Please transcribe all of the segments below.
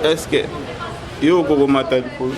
Est-ce que yo ko mata ko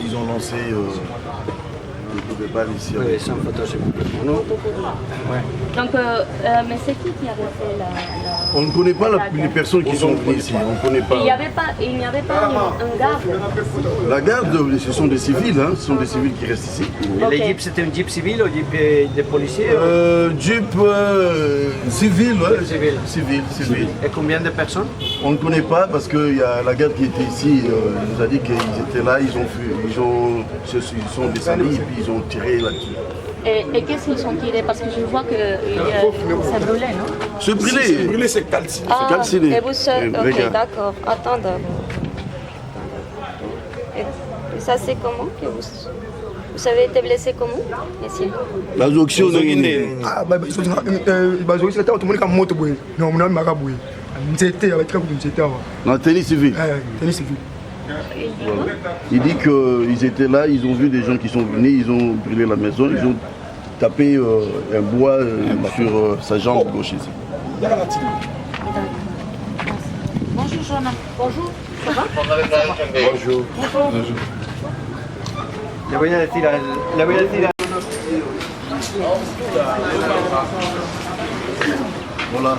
Ils ont lancé le bal ici. Oui, sans photo, c'est complètement non. Ouais. Donc, mais c'est qui avait fait la... On ne connaît pas les personnes qui sont venues ici. On ne connaît pas. Il n'y avait pas un garde. La garde, ce sont des civils, hein. Ce sont des civils qui restent ici. Et les jeeps, c'était un jeep civil ou un jeep des policiers Jeep civil, ouais. Civil. Et combien de personnes? On ne connaît pas parce qu'il y a la garde qui était ici, il nous a dit qu'ils étaient là, ils sont descendus et puis ils ont tiré là-dessus. Et qu'est-ce qu'ils ont tiré? Parce que je vois que ça brûlait, non? Se brûler. Brûler, c'est calciné. Ah, C'est calciné. et vous, ok, d'accord. Attends d'abord. Et ça, c'est comment que vous avez été blessé comment, ici? La zoxio, Ah, bazoki c'est tout le monde qui a moto boy. Non, on a maraboui. C'était avec comme c'était avant. dans le tennis civil. Tennis civil. Il dit qu'ils étaient là, ils ont vu des gens qui sont venus, ils ont brûlé la maison, ils ont tapé un bois sur sa jambe gauche ici. Bonjour, Jonathan. Bonjour. Ça va? Bonjour. Bonjour. Le voy a decir Voilà.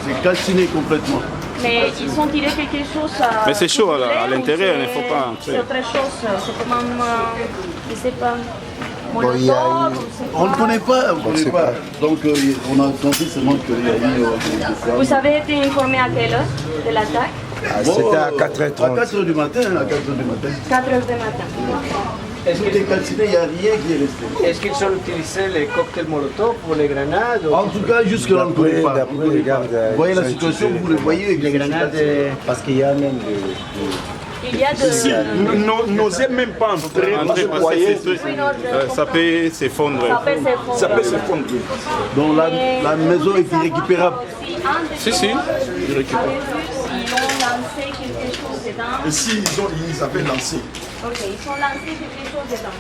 C'est calciné complètement. Mais ils ont tiré quelque chose à... Mais c'est chaud à l'intérieur, il ne faut pas entrer. C'est autre chose, c'est comme je ne sais pas, Bon, on ne connaît pas, Donc on a compris seulement qu'il y a eu des Vous avez été informé à quelle heure de l'attaque? C'était à 4h30. À 4h du matin, 4 heures du matin. Tout est calciné, il n'y a rien qui est resté. Est-ce qu'ils ont utilisé les cocktails Molotov pour les grenades? En tout cas, jusque-là, on ne connaît pas. Vous voyez la situation, vous le voyez avec Les grenades, Parce qu'il y a même Il y a de... N'osez même pas entrer. Entrer, ça peut s'effondrer. Ça peut s'effondrer. Donc la maison est irrécupérable. Si, Ils ont lancé quelque chose dedans. Et si ils avaient lancé. Ok, ils ont lancé quelque chose dedans.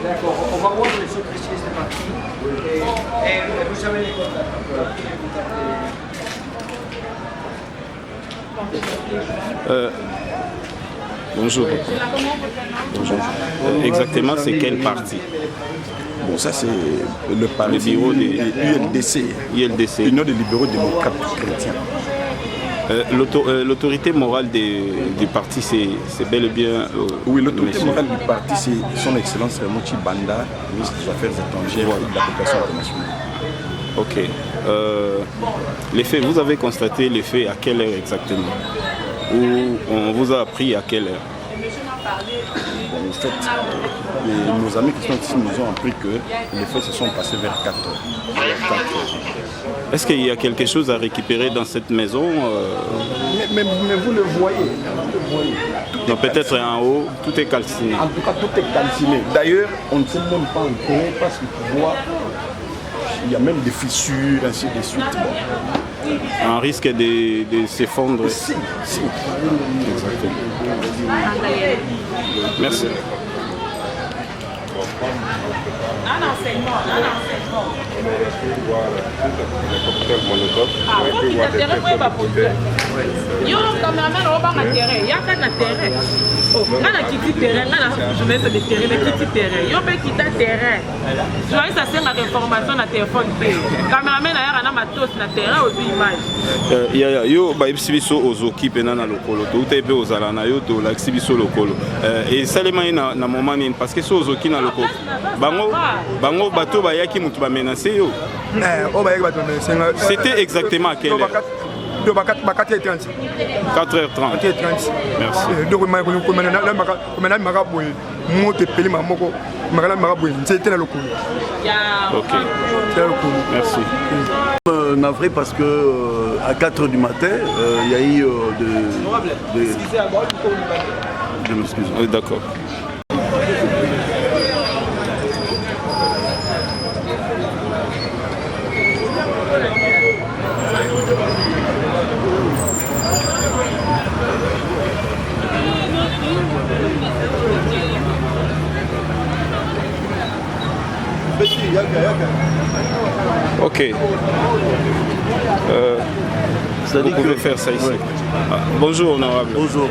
D'accord, on va voir les autres ici, c'est parti. Et vous savez les contacts. Bonjour. Bonjour. Exactement, c'est quelle partie? Bon, ça c'est le parti bureau des ULDC, Union des libéraux démocrates chrétiens. L'autorité morale du parti, c'est bel et bien... Oui, l'autorité morale du parti, c'est son Excellence Raymond Tchibanda, ministre des Affaires étrangères et de la coopération internationale. Ok. Les faits, vous avez constaté les faits à quelle heure exactement? Ou on vous a appris à quelle heure? Bon, en fait, nos amis qui sont ici nous ont appris que les faits se sont passés vers 4 heures. Est-ce qu'il y a quelque chose à récupérer dans cette maison? Mais vous le voyez. Non, peut-être en haut, tout est calciné. En tout cas, tout est calciné. D'ailleurs, on ne sait même pas encore parce qu'il voit, il y a même des fissures, ainsi de suite. Un risque de s'effondrer. Si. Exactement. Merci. Un enseignement. On aurait pu voir les cocktails Molotov. Ah, faut qu'il t'intéresse pour pas poser. Yo, caméraman, on va m'atterrir. Il y a qu'un intérêt. Oh, quand on quitte le terrain, je mets sur le terrain, mais quitte le terrain. Yo, peut quitter le terrain. Tu vois, ça sert à l'information dans le téléphone. Caméraman, il y a un matos dans le terrain aux images. Yo, bah, biso ozoki pena na lokolo. Tout est peu aux alana yo, to la biso lokolo. Et seulement na moment parce que so ozoki na lokolo. Bango bato ba yaki mutu ba menacer yo. C'était exactement à quelle heure? 4h30. 4h30. Merci. Ok. Merci. Navré parce que à 4h du matin, il y a eu Je m'excuse. Oui, d'accord. Ok. Vous pouvez faire ça ici. Ouais. Bonjour, honorable. Bonjour.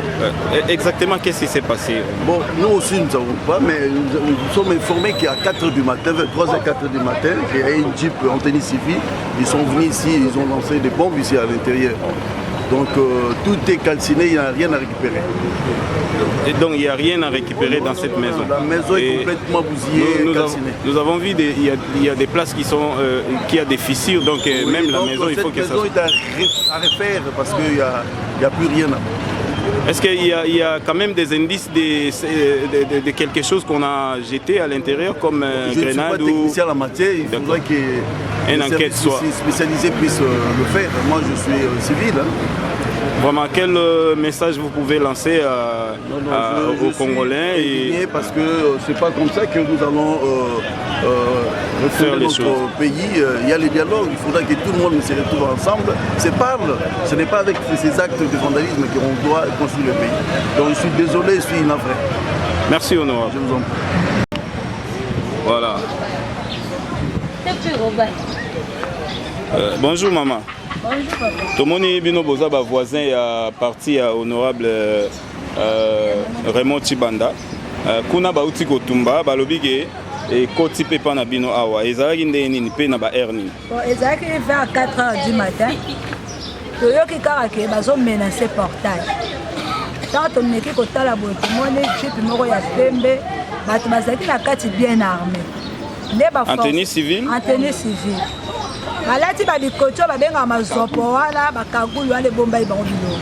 Exactement, qu'est-ce qui s'est passé? Bon, nous aussi, nous ne savons pas, mais nous sommes informés qu'à 4h du matin, 23h à 4h du matin, il y a une Jeep en tennis civil. Ils sont venus ici, ils ont lancé des bombes ici à l'intérieur. Donc tout est calciné, il n'y a rien à récupérer. Et donc il n'y a rien à récupérer dans cette maison. La maison est complètement bousillée, calcinée. Nous avons vu, il y a des places qui a des fissures, donc oui, même la maison, il faut que ça soit... Cette maison est à refaire parce qu'il n'y a plus rien là. Est-ce qu'il y a quand même des indices de quelque chose qu'on a jeté à l'intérieur comme grenade ou... Je ne suis pas technicien en la matière, il faudrait qu'une enquête soit spécialisée puisse le faire. Moi je suis civil. Hein. Vraiment, quel message vous pouvez lancer aux Congolais parce que c'est pas comme ça que nous allons faire notre pays. Il y a les dialogues, il faudra que tout le monde se retrouve ensemble, se parle. Ce n'est pas avec ces actes de vandalisme qu'on doit construire le pays. Donc je suis désolé, je suis navré. Merci, honorable. Je vous en prie. Voilà. Bonjour maman. Bonjour papa. Tout le monde est bien boza ba voisin ya parti à honorable Raymond Chibanda. Kuna ba uti kotumba ba lobige et koti pepa na bino awa. Ezalaki ndeni ni pe na ba erni. Bon, ezalaki vers 4h du matin. Toyoki kaka ke bazo menacer portail. Tant on meki kotala boye tomoni chip moko ya pembe bato bazalaki na kati bien armé. En tenue civile? En tenue civile. Balati babikoto babenga mazopo wana bakagulu wana bomba ibango bilo.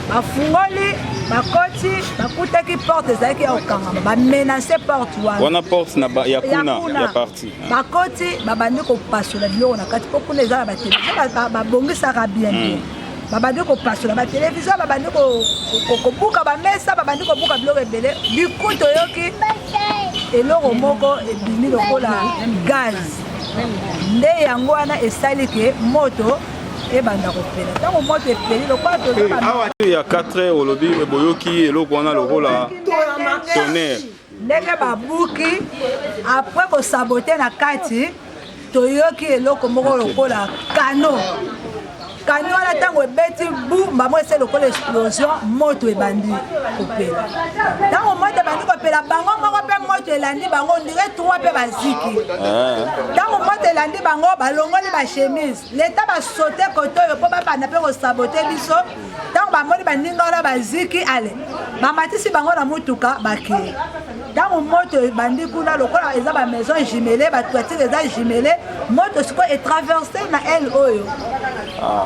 Bafungoli bakoti bakutaki porte ezalaki ya okangama bamenace porte wana. Wana porte na ya kuna ya parti. Bakoti babandi kopasola biloko na kati po kuna ezala batelevizio babongisaka bien. Babandi kopasola batelevizio babandi kobuka bamesa babandi kobuka biloko ebele bikuto yoki eloko moko ebimi lokola gaz. Nde yango wana esali ke moto ebanda kopela. Tango moto epeli lokola awa il y a 4 heures olobi boyoki eloko wana lokola tonnerre. Ndenge babuki après kosabote na kati toyoki eloko moko lokola kano. Kano wana tango ebeti bumba mo ese lokola explosion moto ebandi kopela. Tango moto ebandi kopela bango moko pe moto elandi bango ndire 3 pe baziki. Tango moto elandi bango balongoli ba chemise. Leta ba sauter koto yo po bana pe ko saboter biso. Tango bamoni baninga wana baziki ale. Bamatisi bango na mutuka baki. Tango moto ebandi kuna lokola eza ba maison jumelée ba toiture eza jumelée moto siko est traversé na elle oyo.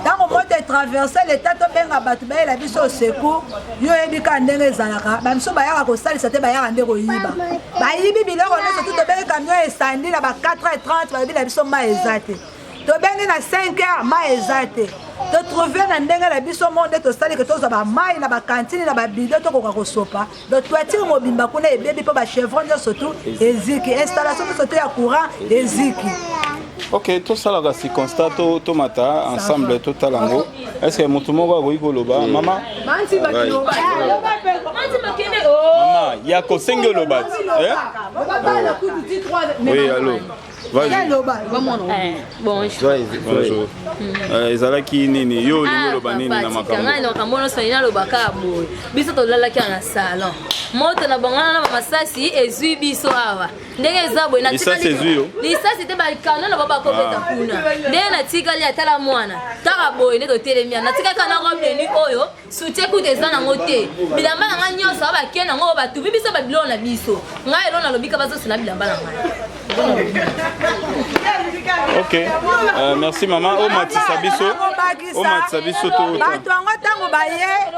Tango moto est traversé l'état to benga batu ba la biso secours yo ebika ndenge ezalaka ba miso bayaka ko salisa te bayaka ndeko yiba ba yibi biloko nyonso to benga camion esandi na ba 4h30 ba bila biso ma ezate to benga na 5h ma ezate to trouver na ndenge la biso monde to sali que to za ba mai na ba cantine na ba bidon to koka ko sopa do toiture mobimba kuna ebebi po ba chevron nyonso to eziki installation to ya courant eziki Ok, tout ça là, c'est constat, tout matin, ensemble, tout à l'ango. Est-ce que mon tomo va vous loba, maman? Maman, il y a que 5 loba. Oui, allô. Vas-y. Bonjour. Ezalaki nini yo loba nini na makambo. Nga ino kamono so ina loba ka boy. Biso to lalaki na salon. Moto na bangana na masasi ezui biso awa. Ndenge ezabo na tika. Isa ezui yo. Lisasi te ba kana na baba ko beta kuna. Ndenge na tika li atala mwana. Taka boy ne to telemia. Na tika kana ko beni oyo. Sutie kuteza na ngote. Bilamba na nga nyoso aba kena ngo ba tu biso ba bilona biso. Nga elo na lobika bazo sina bilamba na nga. Ok, merci maman. O matisa biso. O matisa biso to. Bato ngo tango baye.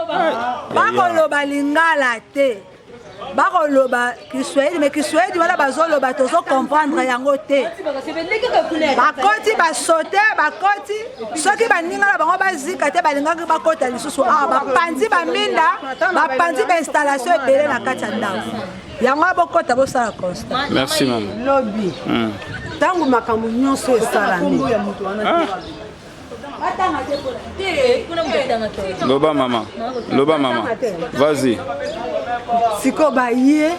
Bakoloba lingala te. Bakoloba Kiswahili mais Kiswahili wala bazoloba tozo comprendre yango te. Bakoti basote, bakoti soki baningala bango bazika te balingaki bakota lisusu ah bapanzi baminda, bapanzi ba installation ebele na kati ya ndako. Yango abokota bosala constat. Merci maman. Lobby. Tango makambo nyonso esalami. Loba maman. Loba maman. Vas-y. Siko baye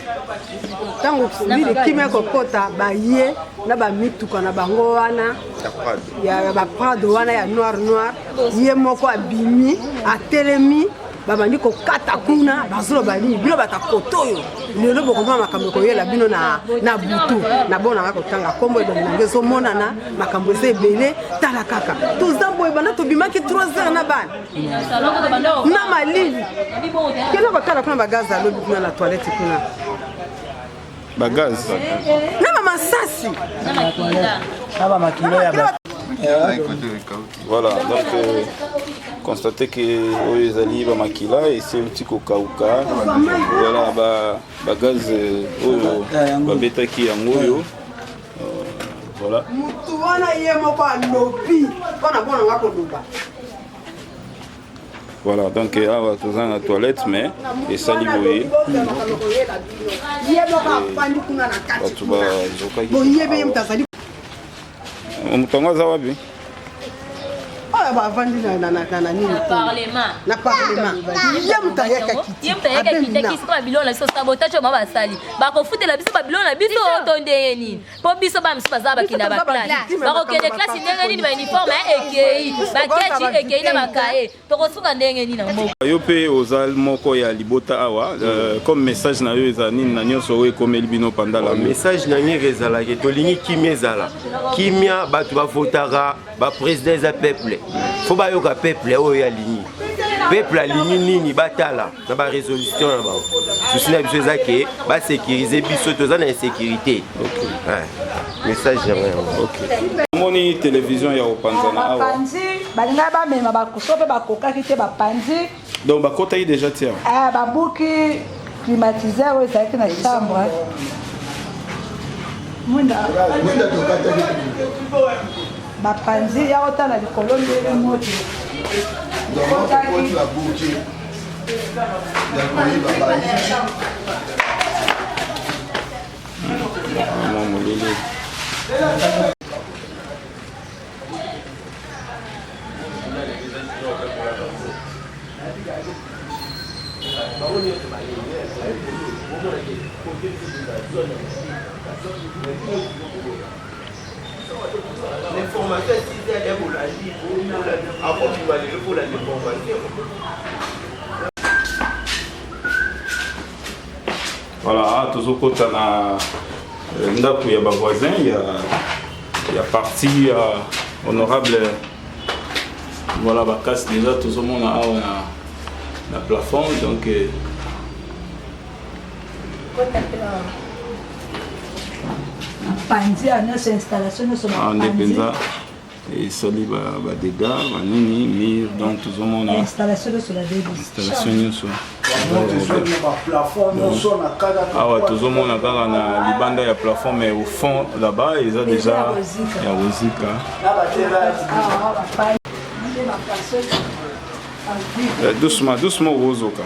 tango bile kimia kokota baye na ba mituka na bango wana ya ba prado wana ya noir ye moko abimi atelemi babandi kokata kuna bazolo bali bino batakotoyo lelo bokomba makambo koyela bino na butu na bona ngako tanga kombo edo nangezo monana makambo ze ebele tala kaka tozambo ebana tobimaki 3 heures na bana na malili kena bakala kuna bagaza lobi kuna na toilette kuna bagaz na mama sasi na ba makilo ya voilà donc constater que Oyezali ba makila et c'est un petit kokauka voilà ba gaz oyo ba beta ki yango voilà mutu wana ye moko alobi bona bona ngako duba. Voilà, donc awa toza na toilette mais esali boye bato bazokaki omutongo aza wapi? bavandi na nini na parlement ye mutu ayaka kiti sikoyo babiloko na biso sabotage oyo basali bakofutela biso babiloko na biso to ndenge nini mpo biso bamiso baza bakenda baklase bakokende klase ndenge nini bauniforme ekei baketi ekei na bakaye tokosuka ndenge nini na moko yo mpe oza moko ya libota awa comme message na yo eza nini na nyonso oyo ekomeli bino pandala message na ngai ezalaki tolingi kimia ezala kimia bato bavotaka baprésident eza peuple faut bayoka peuple oyo ya lingi peuple alingi nini batala na ba résolution na bango souci na biso eza ke basécuriser biso toza na insécurité message ya yango omoni télévision ya opanzana awa balinga bamema bakoso mpe bakokaki te bapanzi donc bakotaki déjà tia babuki climatiseur oyo ezalaki na chambre bapanzi ya kotala likolo ndenge moti l'information si elle est pour la vie avant tu vas aller pour la information. Voilà, tozokota na ndako ya bavoisin ya parti honorable voilà bakasi déjà tozomona awa na plafond donc panzi nyonso installation nyonso penza esali badégâts banini mire donc tozomona installation nyonso awa tozomona kaka na libanda ya plafond mais au fond là-bas eza déjà ya rozika doucement rozoka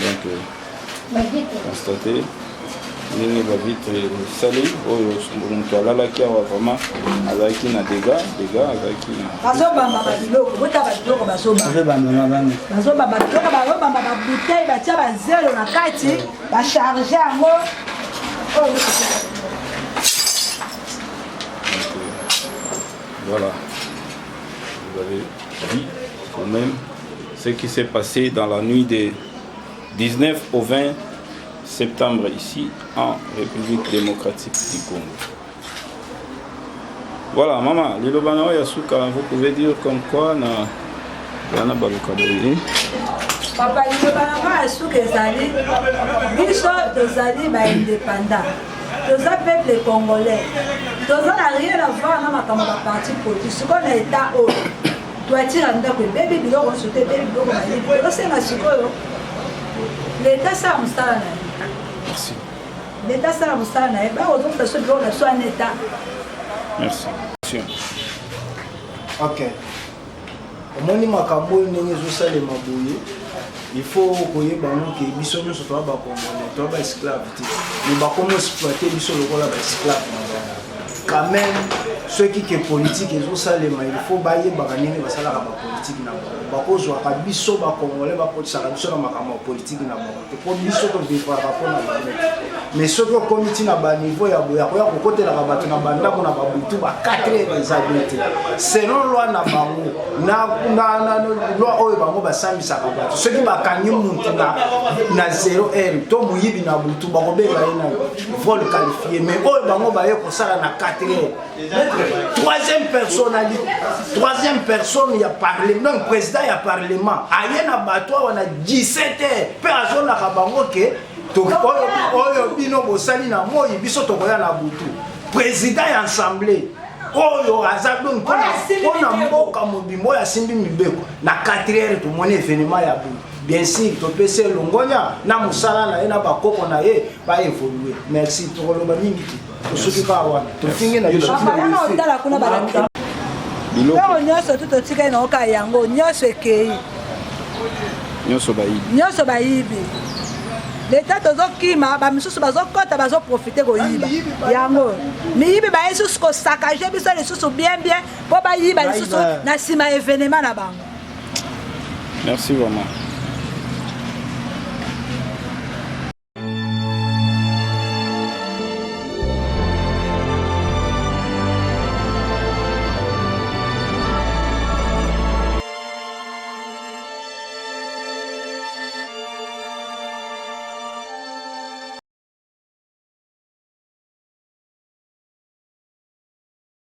donc constater ndenge bavitre esali oyo moto alalaki awa vraiment azalaki na dégâts azalaki na bazobamba babiloko botaba biloko bazobamba biloko bazobamba babouteille batia bazelo na kati bacharge yango voilà vous avez dit quand même ce qui s'est passé dans la nuit des 19 au 20 septembre ici en République démocratique du Congo. Voilà, maman, Lilobana Yasuka, vous pouvez dire comme quoi na Balukaboué. Papa Lilobana Yasuka ezali biso tozali ba indépendant. Toza peuple congolais. Toza na rien à voir na makambo ba parti politique. Siko na état o. Toatira ndako bébé biloko sote bébé biloko na libo. Tosenga sikoyo. L'état ça mustala na. Merci. L'état ça mustala na. Ba ozo so biloko na so en état. Merci. Ok. Omoni makambo ndenge ezosalema boye il faut koyeba que biso nyonso toza bakongole toza baesclave te me bakomi exploite biso lokola baesclave na bango quand même soki ke politique ezosalema il faut bayebaka ndenge basalaka bapolitike na bango bakozwaka biso bakongole bakotisaka biso na makambo ya politike na bango te mpo biso tovivraka mpo na bango mais soki okomi ntina baniveau ya boya koya kokotelaka bato na bandako na babutu ba 4 heures eza bien te selon loi na bango na loi oyo bango basambisaka bato soki bakangi muntu na 0 heure to moyibi na butu bakobenga ye na vol qualifié mais oyo bango baye kosala na 4 heures troisième personne il y a parlement donc président il y a parlement aye na bato wana 17 heures pe azonaka bango ke oyo bino bosali na moi biso tokoya na butu président ya assemblée oyo aza donc mpona mboka mobimba oyo asimbi mibeko na 4 heures tomoni événement ya butu bien sûr topesi elongonya na mosala na ye na bakoko na ye baévolue merci tokoloba mingi te tosoki kaka wana tofingi na otala kuna balakisa biloko nyonso tu totikali na oka yango nyonso ekei nyonso bayibi leta tozokima bamisusu bazokɔta bazoprofite koyiba yango miyibi baye susu kosakage biso lisusu bien mpo bayiba lisusu na nsima événement na bango. Merci vraiment.